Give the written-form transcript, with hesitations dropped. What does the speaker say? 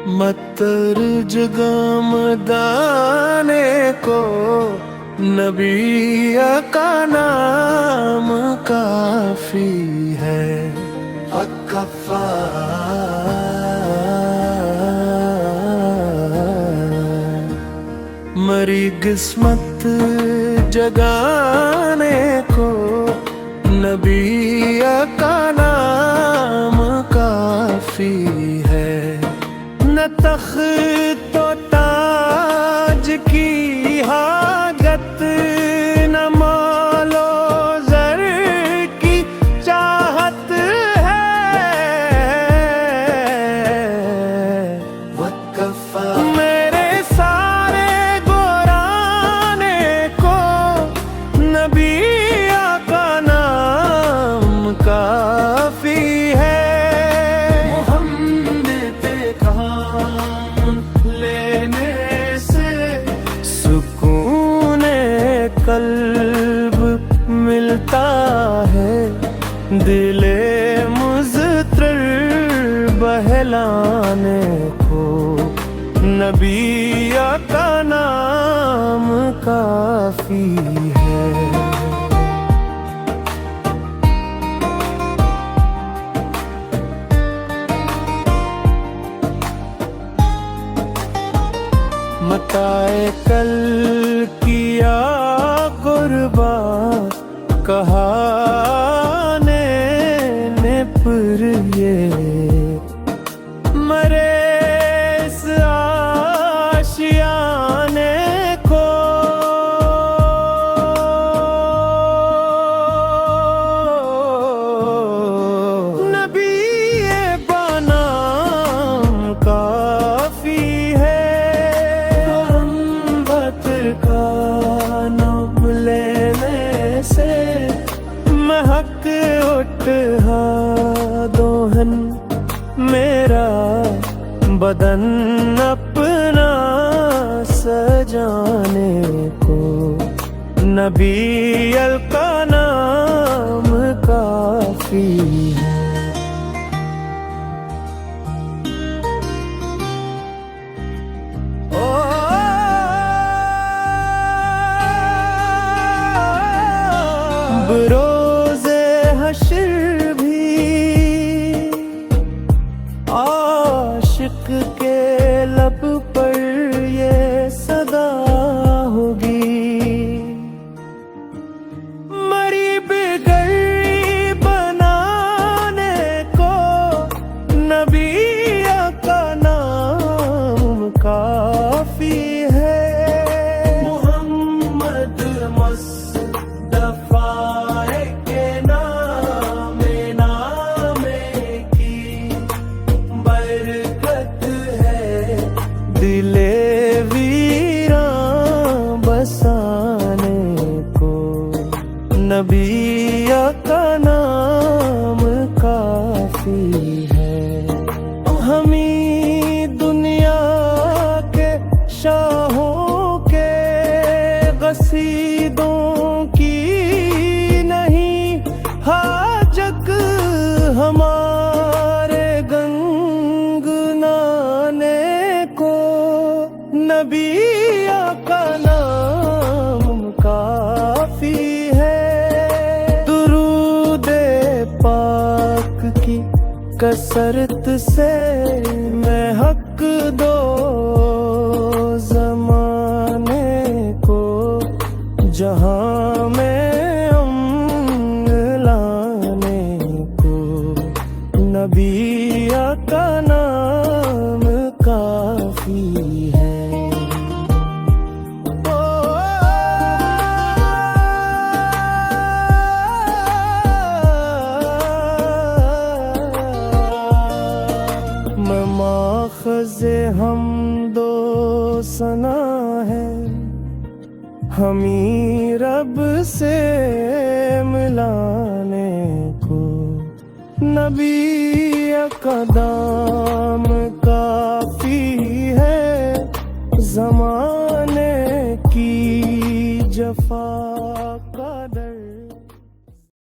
मत्तर जगम दाने को नबी का नाम काफी है। अकफ़ा मरी किस्मत जगाने को नबी का नाम काफी है। न तख्त व ताज की हाजत, न मालो ज़र की चाहत है। वक़फ़ा मेरे सारे गोराने को नबी का नाम काफी है। कल्ब मिलता है, दिले मुज़तर बहलाने को नबी का नाम काफी है। मताए कल किया गुरबा कहाने ने पर ये मरे इस आशियाने को नबी बनाम काफी है। का नाम लेने से महक उठा दोहन मेरा बदन अपना सजाने को नबी का नाम काफी है। रोज़े हश्र भी आशिक के लब पर ये सदा होगी, मरी बिगड़ी बनाने को नबी का नाम काफी है। मोहम्मद मुस्तफा दिले वीरां बसाने को नबी का नाम काफी है। हमी दुनिया के शाहों के गसीदों की नहीं हाजत, हमारे गंगनाने को नबी का नाम काफी है। दुरूद पाक की कसरत से मैं हक दो ज़माने को जहां में अम्न लाने को नबी का नाम काफी है। माखज़े हमदो सना है, हमी रब से मिलाने को नबी का दाम काफी है। ज़माने की जफा